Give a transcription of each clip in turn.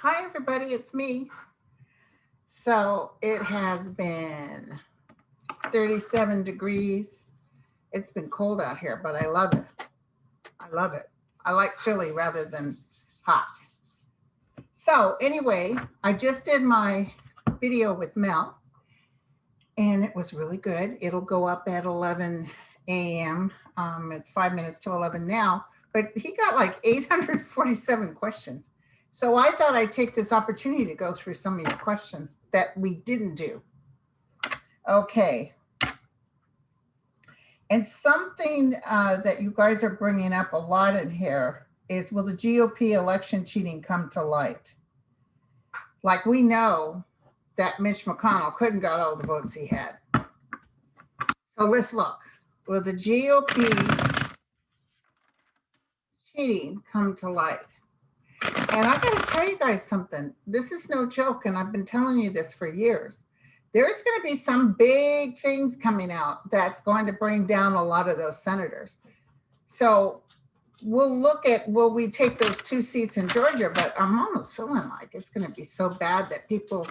Hi, everybody, it's me. So it has been 37 degrees. It's been cold out here, but I love it. I love it. I like chilly rather than hot. So anyway, I just did my video with Mel and it was really good. It'll go up at 11 a.m. It's 5 minutes to 11 now, but he got like 847 questions. So I thought I'd take this opportunity to go through some of your questions that we didn't do. Okay. And something that you guys are bringing up a lot in here is, will the GOP election cheating come to light? Like, we know that Mitch McConnell couldn't got all the votes he had. So let's look. Will the GOP cheating come to light? And I got to tell you guys something. This is no joke, and I've been telling you this for years. There's going to be some big things coming out that's going to bring down a lot of those senators. So we'll look at, will we take those 2 seats in Georgia? But I'm almost feeling like it's going to be so bad that people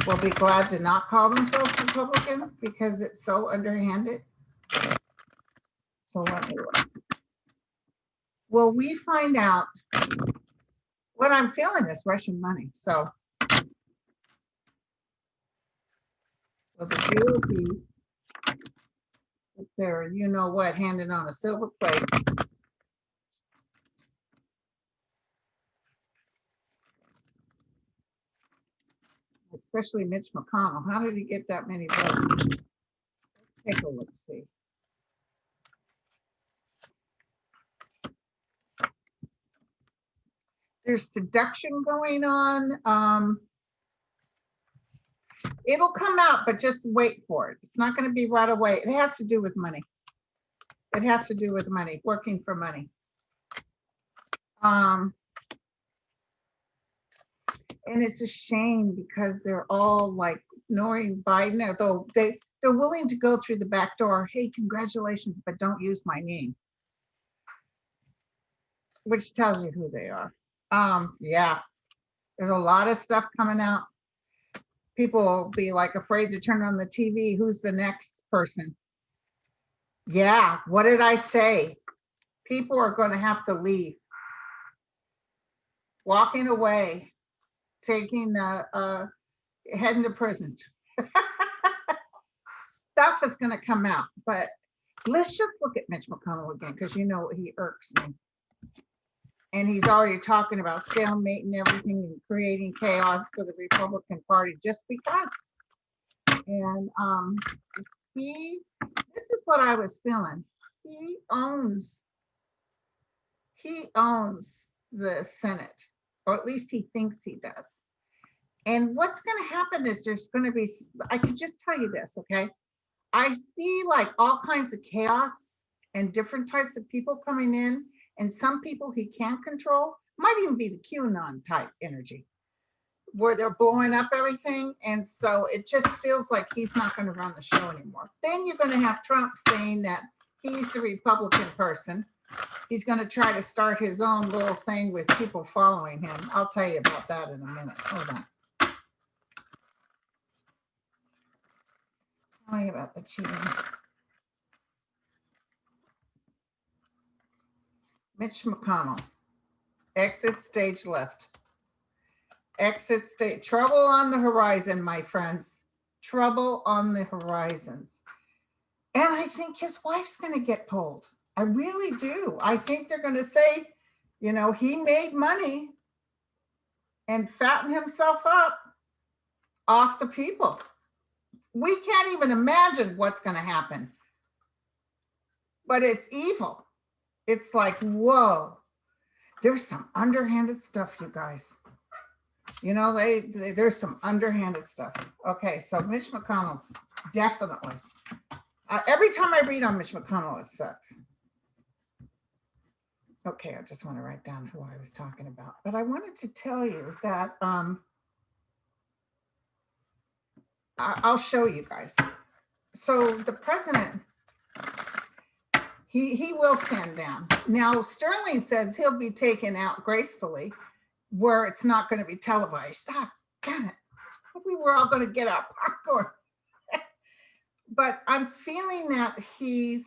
will be glad to not call themselves Republican because it's so underhanded. So let me look. Will we find out? What I'm feeling is Russian money. So will the GOP, if they're, you know what, handed on a silver plate, especially Mitch McConnell. How did he get that many votes? Let's take a look, see. There's seduction going on. It'll come out, but just wait for it. It's not going to be right away. It has to do with money. It has to do with money, working for money. And it's a shame because they're all like ignoring Biden, though they're willing to go through the back door. Hey, congratulations, but don't use my name, which tells you who they are. Yeah, there's a lot of stuff coming out. People will be like afraid to turn on the TV. Who's the next person? Yeah, what did I say? People are going to have to leave. Walking away, taking heading to prison. Stuff is going to come out, but let's just look at Mitch McConnell again, because you know he irks me. And he's already talking about stalemate and everything and creating chaos for the Republican Party just because. And this is what I was feeling. He owns the Senate, or at least he thinks he does. And what's going to happen is there's going to be, I could just tell you this, okay? I see like all kinds of chaos and different types of people coming in. And some people he can't control, might even be the QAnon type energy, where they're blowing up everything. And so it just feels like he's not going to run the show anymore. Then you're going to have Trump saying that he's the Republican person. He's going to try to start his own little thing with people following him. I'll tell you about that in a minute. Hold on. Tell me about the cheating. Mitch McConnell, exit stage left. Exit stage, trouble on the horizon, my friends. Trouble on the horizons. And I think his wife's going to get pulled. I really do. I think they're going to say, you know, he made money and fatten himself up off the people. We can't even imagine what's going to happen. But it's evil. It's like, whoa, there's some underhanded stuff, you guys. You know, there's some underhanded stuff. Okay, so Mitch McConnell's definitely. Every time I read on Mitch McConnell, it sucks. Okay, I just want to write down who I was talking about. But I wanted to tell you that I'll show you guys. So the president, he will stand down. Now, Sterling says he'll be taken out gracefully, where it's not going to be televised. Ah, damn it. We were all going to get our popcorn. But I'm feeling that he's,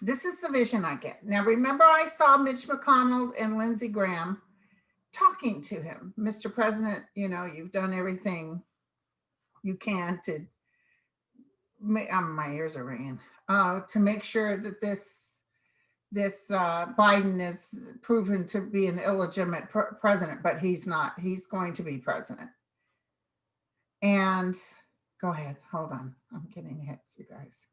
this is the vision I get. Now, remember, I saw Mitch McConnell and Lindsey Graham talking to him. Mr. President, you know, you've done everything you can to, my ears are ringing, to make sure that this Biden is proven to be an illegitimate president, but he's not. He's going to be president. And go ahead, hold on. I'm getting hits, you guys.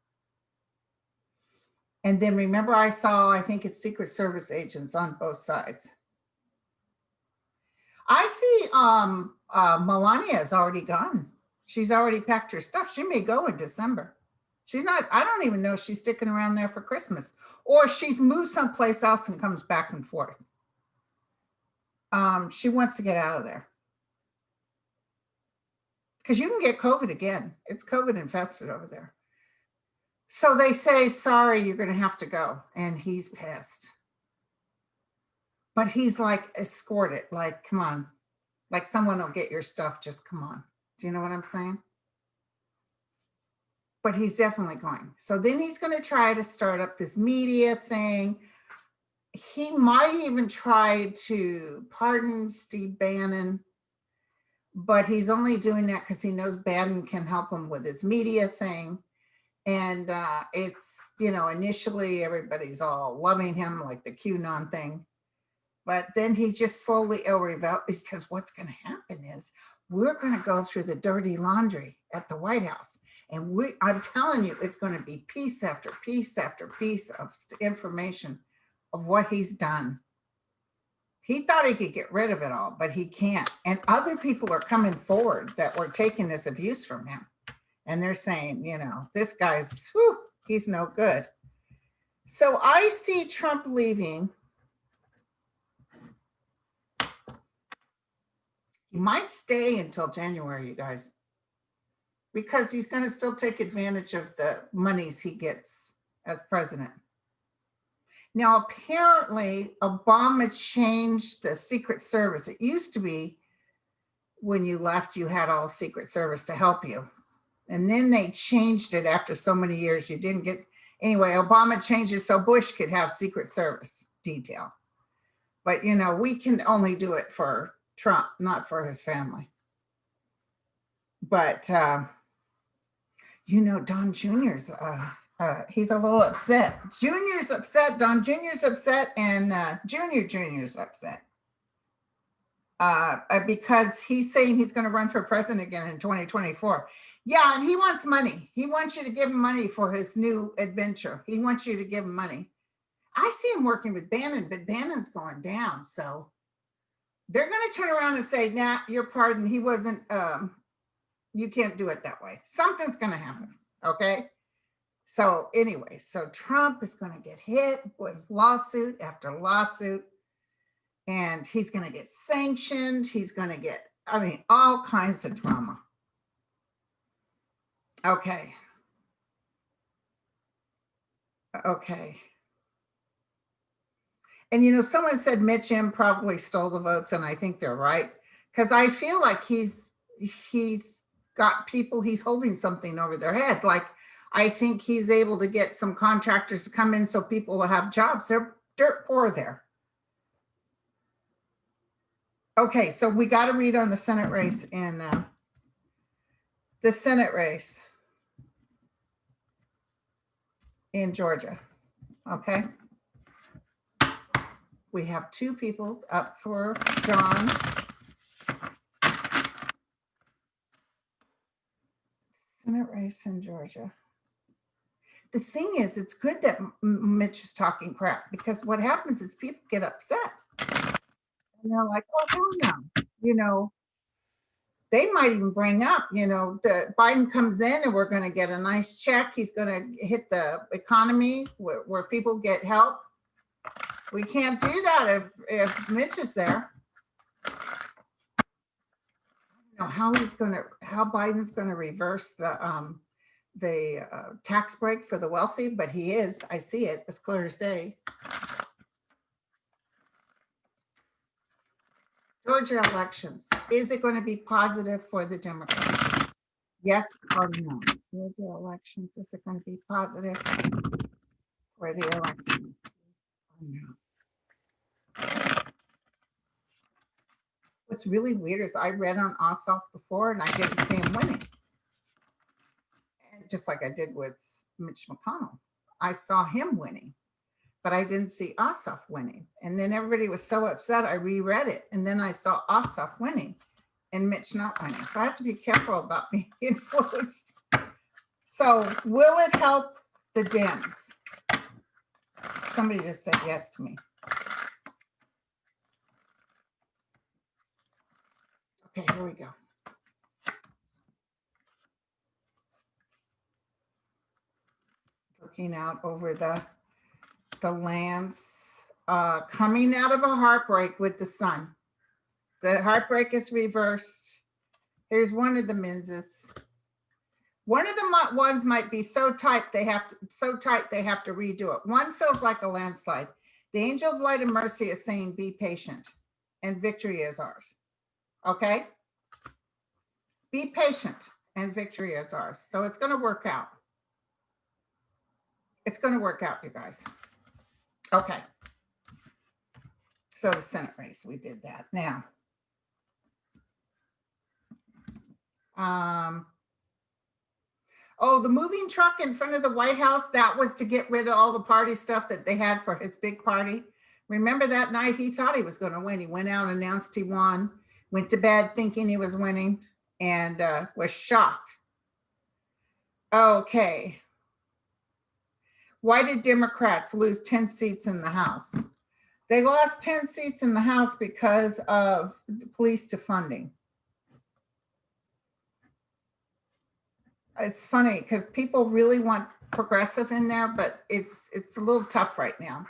And then remember, I saw, I think it's Secret Service agents on both sides. I see Melania is already gone. She's already packed her stuff. She may go in December. She's not, I don't even know if she's sticking around there for Christmas, or she's moved someplace else and comes back and forth. She wants to get out of there. Because you can get COVID again. It's COVID infested over there. So they say, sorry, you're going to have to go. And he's pissed. But he's like, escorted, like, come on. Like someone will get your stuff, just come on. Do you know what I'm saying? But he's definitely going. So then he's going to try to start up this media thing. He might even try to pardon Steve Bannon, but he's only doing that because he knows Bannon can help him with his media thing. And it's, you know, initially everybody's all loving him, like the QAnon thing. But then he just slowly will revolt, because what's going to happen is we're going to go through the dirty laundry at the White House. And I'm telling you, it's going to be piece after piece after piece of information of what he's done. He thought he could get rid of it all, but he can't. And other people are coming forward that were taking this abuse from him. And they're saying, you know, this guy's, whew, he's no good. So I see Trump leaving. He might stay until January, you guys, because he's going to still take advantage of the monies he gets as president. Now, apparently, Obama changed the Secret Service. It used to be when you left, you had all Secret Service to help you. And then they changed it after so many years. You didn't get, anyway, Obama changed it so Bush could have Secret Service detail. But, you know, we can only do it for Trump, not for his family. But, you know, Don Jr.'s, he's a little upset. Junior's upset, Don Jr.'s upset, and Junior's upset. Because he's saying he's going to run for president again in 2024. Yeah, and he wants money. He wants you to give him money for his new adventure. He wants you to give him money. I see him working with Bannon, but Bannon's going down. So they're going to turn around and say, nah, you're pardoned. He wasn't, you can't do it that way. Something's going to happen. Okay. So anyway, so Trump is going to get hit with lawsuit after lawsuit, and he's going to get sanctioned. He's going to get, I mean, all kinds of drama. Okay. Okay. And, you know, someone said Mitch M probably stole the votes, and I think they're right, because I feel like he's got people, he's holding something over their head. Like, I think he's able to get some contractors to come in so people will have jobs. They're dirt poor there. Okay, so we got to read on the Senate race in the Senate race in Georgia. Okay. We have two people up for John. Senate race in Georgia. The thing is, it's good that Mitch is talking crap, because what happens is people get upset. And they're like, oh, hell no. You know, they might even bring up, you know, Biden comes in and we're going to get a nice check. He's going to hit the economy where people get help. We can't do that if Mitch is there. I don't know how Biden's going to reverse the tax break for the wealthy, but he is. I see it as clear as day. Georgia elections. Is it going to be positive for the Democrats? Yes or no? Georgia elections. Is it going to be positive for the elections? No. What's really weird is I read on Ossoff before and I didn't see him winning. And just like I did with Mitch McConnell, I saw him winning, but I didn't see Ossoff winning. And then everybody was so upset, I reread it. And then I saw Ossoff winning and Mitch not winning. So I have to be careful about being influenced. So will it help the Dems? Somebody just said yes to me. Okay, here we go. Looking out over the lands, coming out of a heartbreak with the sun. The heartbreak is reversed. Here's one of the menses. One of the ones might be so tight they have to redo it. One feels like a landslide. The angel of light and mercy is saying, be patient, and victory is ours. Okay? Be patient, and victory is ours. So it's going to work out. It's going to work out, you guys. Okay. So the Senate race, we did that. Now, oh, the moving truck in front of the White House, that was to get rid of all the party stuff that they had for his big party. Remember that night he thought he was going to win. He went out and announced he won, went to bed thinking he was winning, and was shocked. Okay. Why did Democrats lose 10 seats in the House? They lost 10 seats in the House because of police defunding. It's funny because people really want progressive in there, but it's a little tough right now.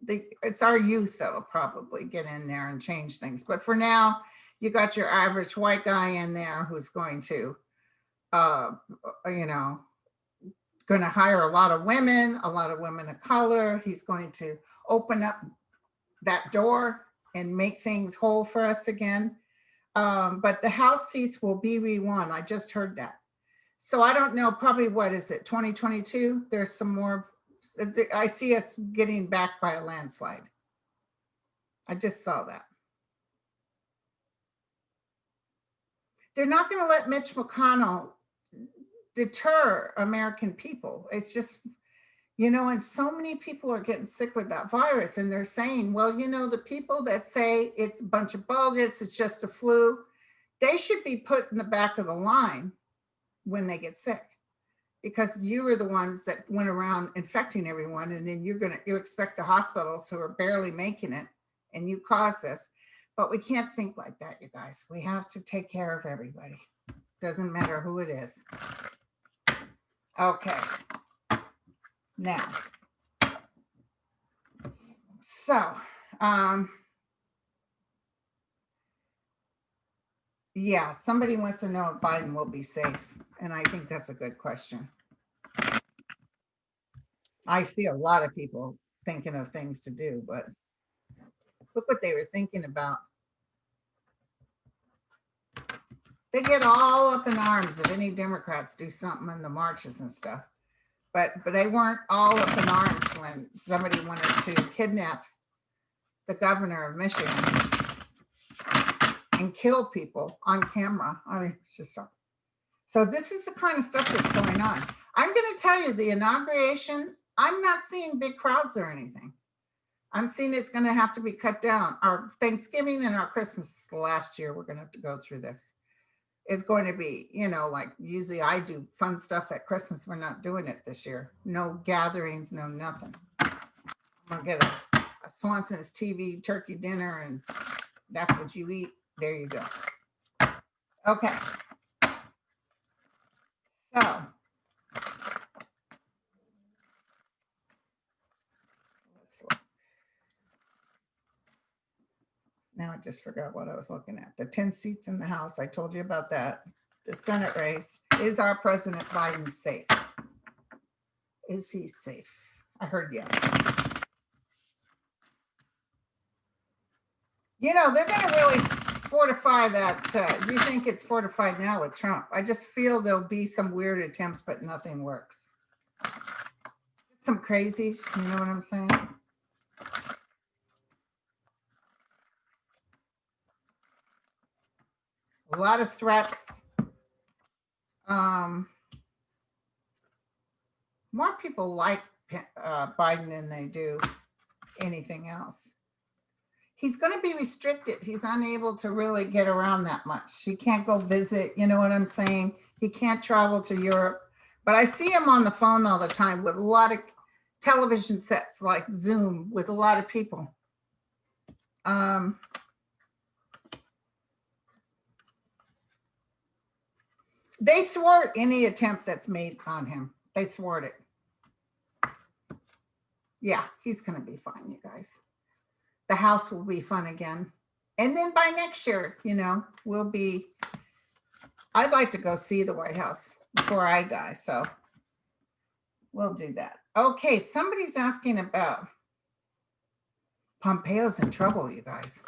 It's our youth that'll probably get in there and change things. But for now, you got your average white guy in there who's going to, going to hire a lot of women of color. He's going to open up that door and make things whole for us again. But the House seats will be re-won. I just heard that. So I don't know, probably what is it, 2022? There's some more. I see us getting back by a landslide. I just saw that. They're not going to let Mitch McConnell deter American people. It's just, and so many people are getting sick with that virus, and they're saying, well, the people that say it's a bunch of bogus, it's just a flu, they should be put in the back of the line when they get sick, because you were the ones that went around infecting everyone, and then you expect the hospitals who are barely making it, and you cause this. But we can't think like that, you guys. We have to take care of everybody. Doesn't matter who it is. Okay. Now, so, yeah, somebody wants to know if Biden will be safe. And I think that's a good question. I see a lot of people thinking of things to do, but look what they were thinking about. They get all up in arms if any Democrats do something in the marches and stuff. But they weren't all up in arms when somebody wanted to kidnap the governor of Michigan and kill people on camera. I mean, it's just so this is the kind of stuff that's going on. I'm going to tell you, the inauguration, I'm not seeing big crowds or anything. I'm seeing it's going to have to be cut down. Our Thanksgiving and our Christmas last year, we're going to have to go through this. Is going to be, like usually I do fun stuff at Christmas. We're not doing it this year. No gatherings, no nothing. I'm going to get a Swanson's TV turkey dinner, and that's what you eat. There you go. Okay. So, let's look. Now I just forgot what I was looking at. The 10 seats in the House, I told you about that. The Senate race. Is our President Biden safe? Is he safe? I heard yes. They're going to really fortify that. Do you think it's fortified now with Trump? I just feel there'll be some weird attempts, but nothing works. Some crazies, you know what I'm saying? A lot of threats. More people like Biden than they do anything else. He's going to be restricted. He's unable to really get around that much. He can't go visit, you know what I'm saying? He can't travel to Europe. But I see him on the phone all the time with a lot of television sets like Zoom with a lot of people. They thwart any attempt that's made on him. They thwart it. Yeah, he's going to be fine, you guys. The House will be fun again. And then by next year, you know, I'd like to go see the White House before I die. So we'll do that. Okay, somebody's asking about Pompeo's in trouble, you guys.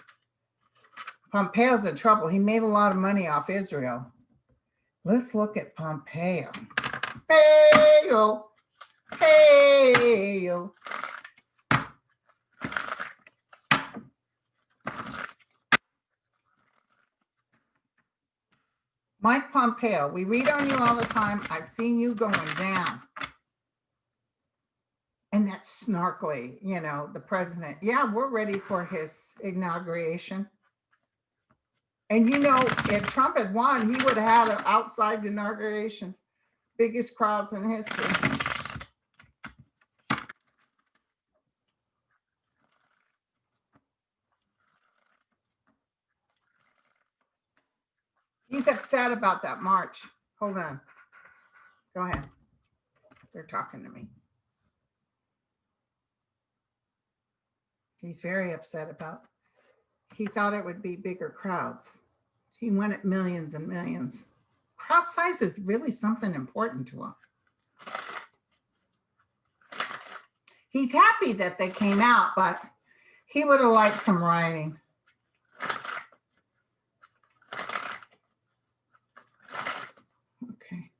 Pompeo's in trouble. He made a lot of money off Israel. Let's look at Pompeo. Hey-yo, hey-yo. Mike Pompeo, we read on you all the time. I've seen you going down. And that's snarkly, you know, the president. Yeah, we're ready for his inauguration. And, you know, if Trump had won, he would have had an outside inauguration. Biggest crowds in history. He's upset about that march. Hold on. Go ahead. They're talking to me. He's very upset about. He thought it would be bigger crowds. He wanted millions and millions. Crowd size is really something important to him. He's happy that they came out, but he would have liked some rioting. Okay.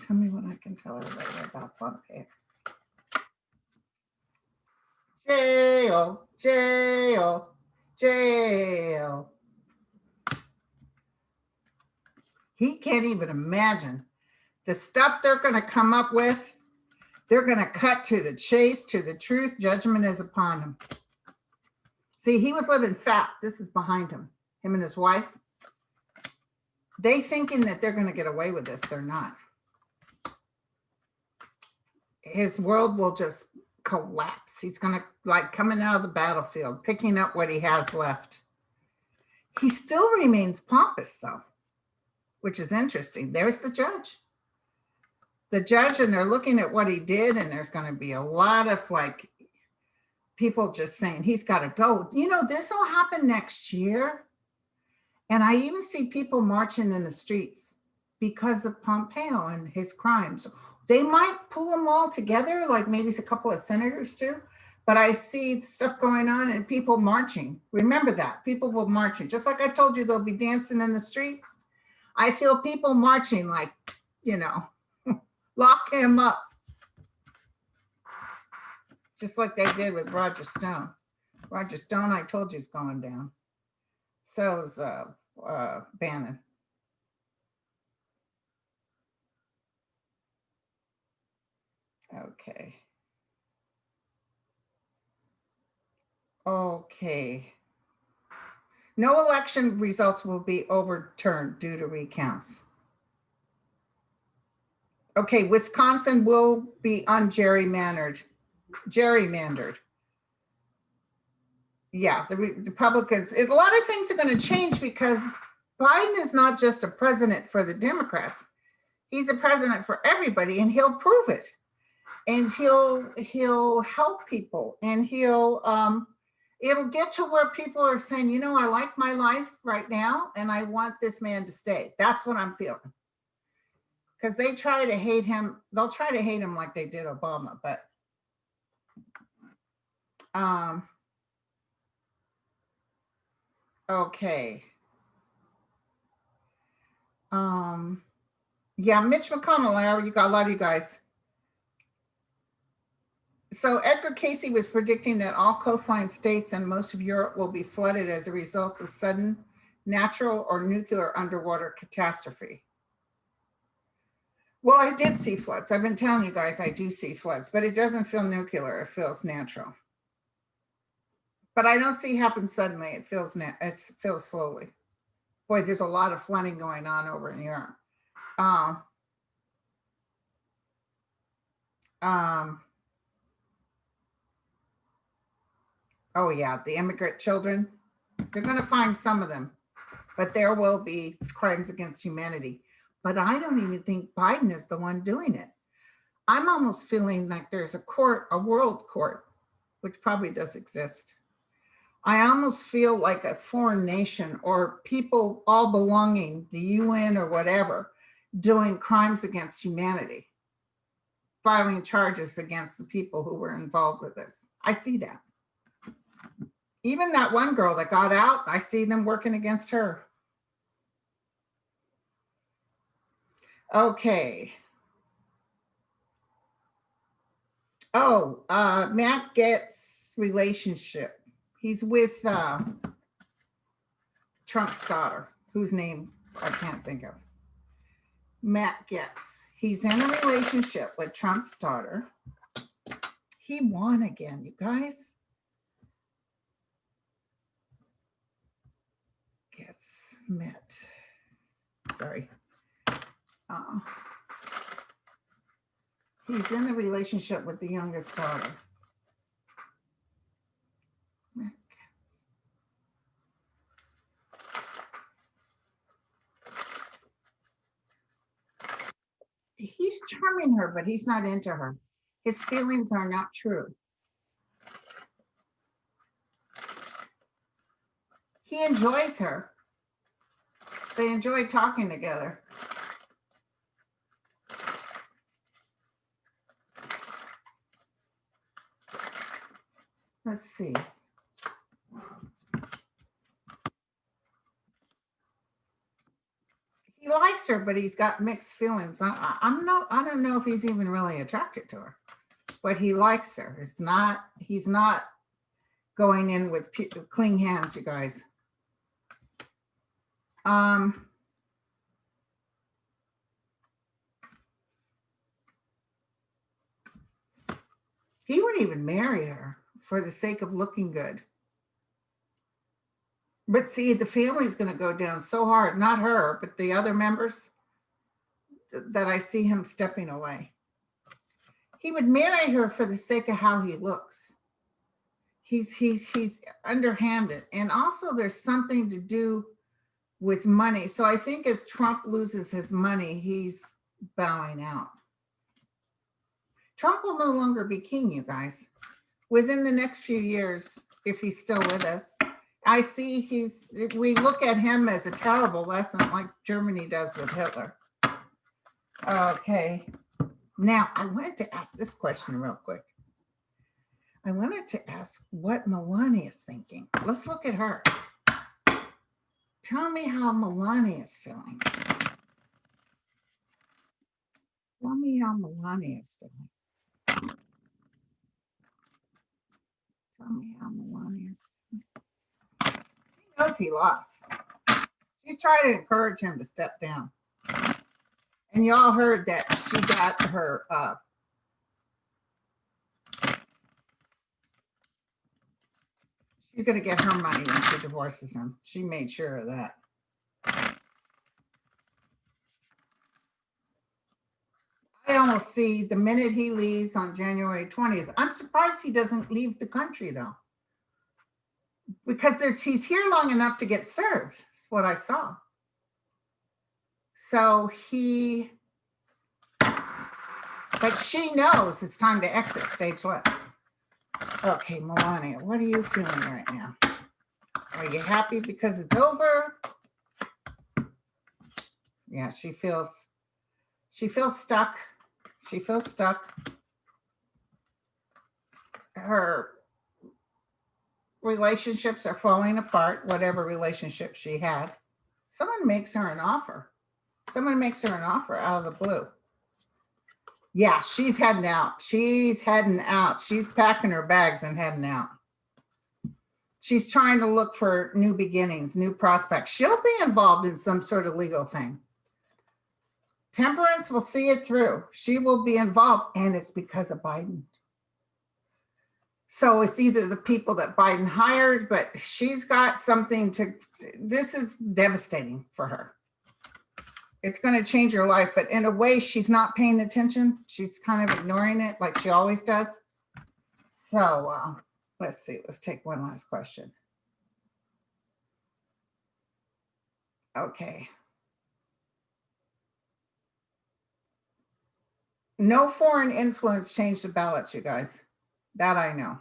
Tell me what I can tell everybody about Pompeo. Jail, jail, jail. He can't even imagine the stuff they're going to come up with. They're going to cut to the chase, to the truth. Judgment is upon him. See, he was living fat. This is behind him and his wife. They thinking that they're going to get away with this. They're not. His world will just collapse. He's going to, like, coming out of the battlefield, picking up what he has left. He still remains pompous, though, which is interesting. There's the judge. The judge, and they're looking at what he did, and there's going to be a lot of, like, people just saying he's got to go. You know, this will happen next year. And I even see people marching in the streets because of Pompeo and his crimes. They might pull them all together, like maybe a couple of senators too. But I see stuff going on and people marching. Remember that. People will marching. Just like I told you, they'll be dancing in the streets. I feel people marching like, you know, lock him up. Just like they did with Roger Stone. Roger Stone, I told you, is going down. So is Bannon. Okay. Okay. No election results will be overturned due to recounts. Okay, Wisconsin will be ungerrymandered. Gerrymandered. Yeah, the Republicans, a lot of things are going to change because Biden is not just a president for the Democrats. He's a president for everybody, and he'll prove it. And he'll help people, and it'll get to where people are saying, you know, I like my life right now, and I want this man to stay. That's what I'm feeling. Because they try to hate him. They'll try to hate him like they did Obama, but okay. Yeah, Mitch McConnell, I already got a lot of you guys. So Edgar Casey was predicting that all coastline states and most of Europe will be flooded as a result of sudden natural or nuclear underwater catastrophe. Well, I did see floods. I've been telling you guys I do see floods, but it doesn't feel nuclear. It feels natural. But I don't see it happen suddenly. It feels slowly. Boy, there's a lot of flooding going on over in Europe. Oh yeah, the immigrant children. They're going to find some of them, but there will be crimes against humanity. But I don't even think Biden is the one doing it. I'm almost feeling like there's a court, a world court, which probably does exist. I almost feel like a foreign nation or people all belonging, the UN or whatever, doing crimes against humanity, filing charges against the people who were involved with this. I see that. Even that one girl that got out, I see them working against her. Okay. Oh, Matt Goetz relationship. He's with Trump's daughter, whose name I can't think of. Matt Goetz. He's in a relationship with Trump's daughter. He won again, you guys. Goetz met. Sorry. He's in a relationship with the youngest daughter. He's charming her, but he's not into her. His feelings are not true. He enjoys her. They enjoy talking together. Let's see. He likes her, but he's got mixed feelings. I don't know if he's even really attracted to her, but he likes her. He's not going in with clean hands, you guys. He wouldn't even marry her for the sake of looking good. But see, the family's going to go down so hard, not her, but the other members, that I see him stepping away. He would marry her for the sake of how he looks. He's underhanded. And also there's something to do with money. So I think as Trump loses his money, he's bowing out. Trump will no longer be king, you guys. Within the next few years, if he's still with us, I see we look at him as a terrible lesson like Germany does with Hitler. Okay. Now, I wanted to ask this question real quick. I wanted to ask what Melania is thinking. Let's look at her. Tell me how Melania is feeling. Tell me how Melania is feeling. Tell me how Melania is feeling. He knows he lost. She's trying to encourage him to step down. And y'all heard that she got her she's going to get her money when she divorces him. She made sure of that. I almost see the minute he leaves on January 20th. I'm surprised he doesn't leave the country though. Because he's here long enough to get served. That's what I saw. So but she knows it's time to exit stage left. Okay, Melania, what are you feeling right now? Are you happy because it's over? Yeah, she feels stuck. She feels stuck. Her relationships are falling apart, whatever relationship she had. Someone makes her an offer. Someone makes her an offer out of the blue. Yeah, she's heading out. She's heading out. She's packing her bags and heading out. She's trying to look for new beginnings, new prospects. She'll be involved in some sort of legal thing. Temperance will see it through. She will be involved, and it's because of Biden. So it's either the people that Biden hired, but she's got something to, this is devastating for her. It's going to change her life, but in a way, she's not paying attention. She's kind of ignoring it like she always does. So let's see. Let's take one last question. Okay. No foreign influence changed the ballots, you guys. That I know.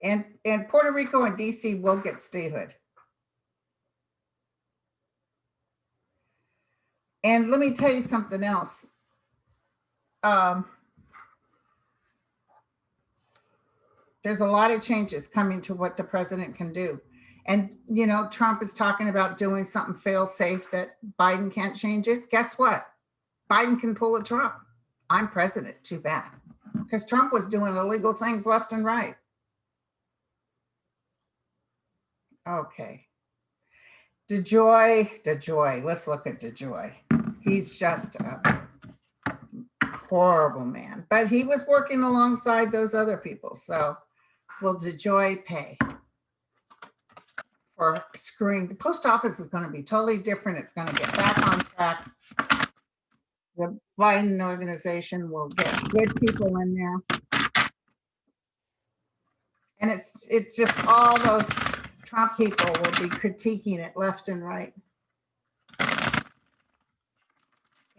And Puerto Rico and DC will get statehood. And let me tell you something else. There's a lot of changes coming to what the president can do. And, you know, Trump is talking about doing something fail-safe that Biden can't change it. Guess what? Biden can pull a Trump. I'm president, too bad. Because Trump was doing illegal things left and right. Okay. DeJoy, let's look at DeJoy. He's just a horrible man, but he was working alongside those other people. So will DeJoy pay for screwing? The post office is going to be totally different. It's going to get back on track. The Biden organization will get good people in there. And it's just all those Trump people will be critiquing it left and right.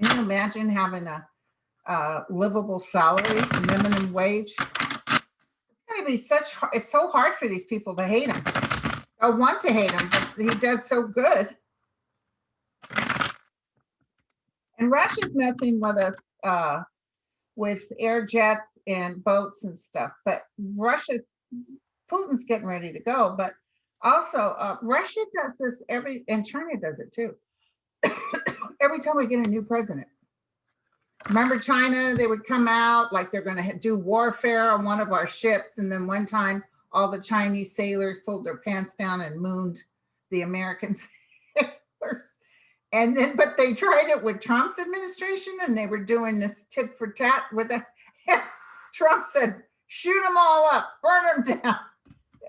Can you imagine having a livable salary, minimum wage? It's going to be it's so hard for these people to hate him. I want to hate him, but he does so good. And Russia's messing with us with air jets and boats and stuff, but Putin's getting ready to go, but also Russia does this and China does it too. Every time we get a new president. Remember China, they would come out like they're going to do warfare on one of our ships. And then one time all the Chinese sailors pulled their pants down and mooned the American sailors. And then, but they tried it with Trump's administration and they were doing this tit for tat with it. Trump said, shoot them all up, burn them down.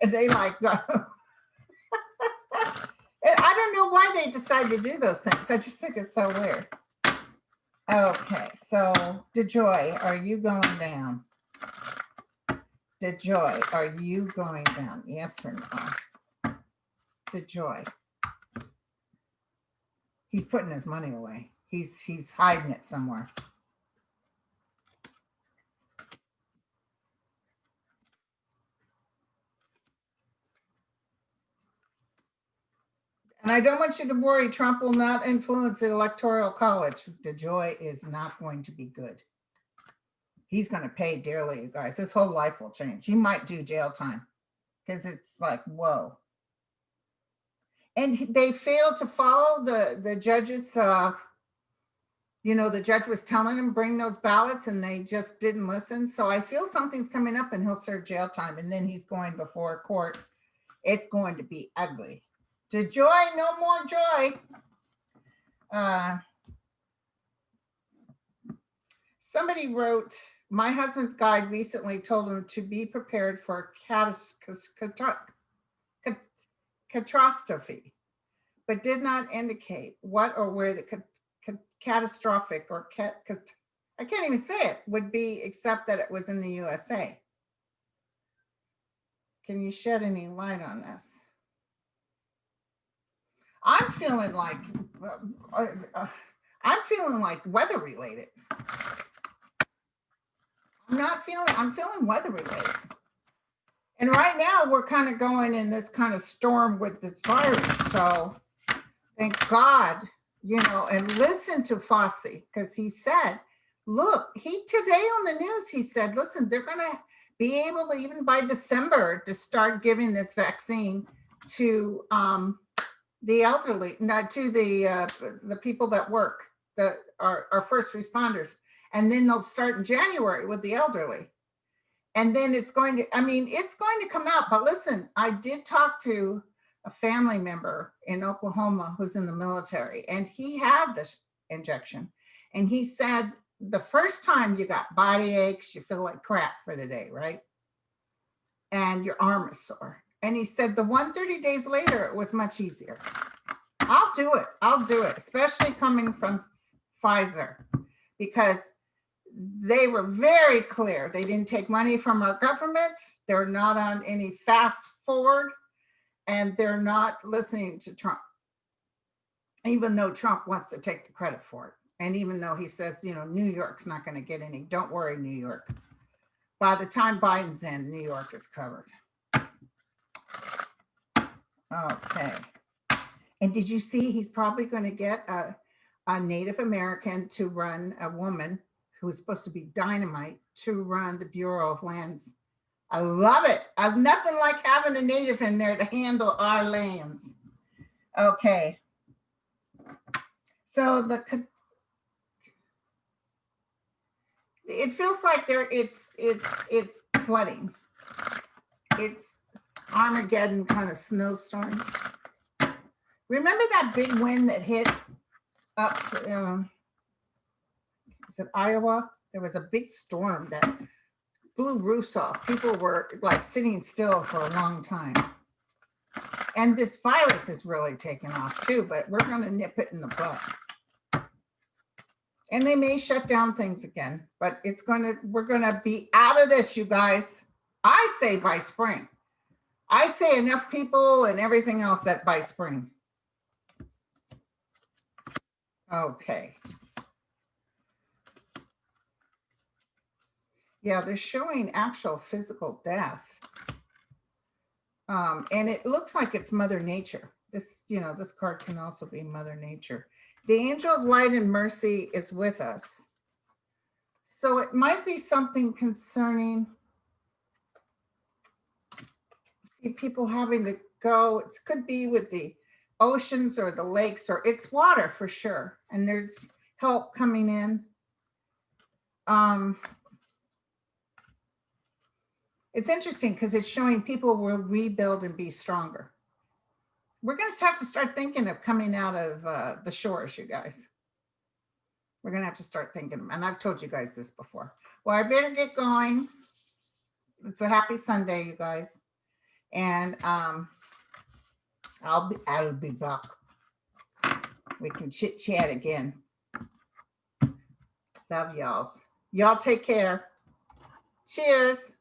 And they like, I don't know why they decided to do those things. I just think it's so weird. Okay, so DeJoy, are you going down? DeJoy, are you going down? Yes or no? DeJoy. He's putting his money away. He's hiding it somewhere. And I don't want you to worry, Trump will not influence the Electoral College. DeJoy is not going to be good. He's going to pay dearly, you guys. His whole life will change. He might do jail time because it's like, whoa. And they failed to follow the judges. You know, the judge was telling him bring those ballots and they just didn't listen. So I feel something's coming up and he'll serve jail time and then he's going before court. It's going to be ugly. DeJoy, no more joy. Somebody wrote, my husband's guide recently told him to be prepared for catastrophe, but did not indicate what or where the catastrophic or I can't even say it would be, except that it was in the USA. Can you shed any light on this? I'm feeling like weather related. I'm feeling weather related. And right now we're kind of going in this kind of storm with this virus. So thank God, you know, and listen to Fauci, because he said, look, today on the news, he said, listen, they're going to be able to, even by December, to start giving this vaccine to the elderly, not to the people that work, that are first responders. And then they'll start in January with the elderly. And then it's going to, I mean, it's going to come out. But listen, I did talk to a family member in Oklahoma who's in the military, and he had this injection. And he said the first time you got body aches, you feel like crap for the day, right? And your arm is sore. And he said the 130 days later, it was much easier. I'll do it. I'll do it, especially coming from Pfizer, because they were very clear. They didn't take money from our government. They're not on any fast forward, and they're not listening to Trump, even though Trump wants to take the credit for it. And even though he says, you know, New York's not going to get any, don't worry, New York. By the time Biden's in, New York is covered. Okay. And did you see he's probably going to get a Native American to run, a woman who's supposed to be dynamite, to run the Bureau of Lands. I love it. I've nothing like having a Native in there to handle our lands. Okay. So it feels like it's flooding. It's Armageddon kind of snowstorms. Remember that big wind that hit up, is it Iowa? There was a big storm that blew roofs off. People were like sitting still for a long time. And this virus is really taking off too, but we're going to nip it in the bud. And they may shut down things again, but we're going to be out of this, you guys. I say by spring. I say enough people and everything else that by spring. Okay. Yeah, they're showing actual physical death. And it looks like it's Mother Nature. This, you know, this card can also be Mother Nature. The angel of light and mercy is with us. So it might be something concerning people having to go. It could be with the oceans or the lakes, or it's water for sure. And there's help coming in. It's interesting because it's showing people will rebuild and be stronger. We're going to have to start thinking of coming out of the shores, you guys. We're going to have to start thinking, and I've told you guys this before. Well, I better get going. It's a happy Sunday, you guys. And I'll be back. We can chit chat again. Love y'all. Y'all take care. Cheers.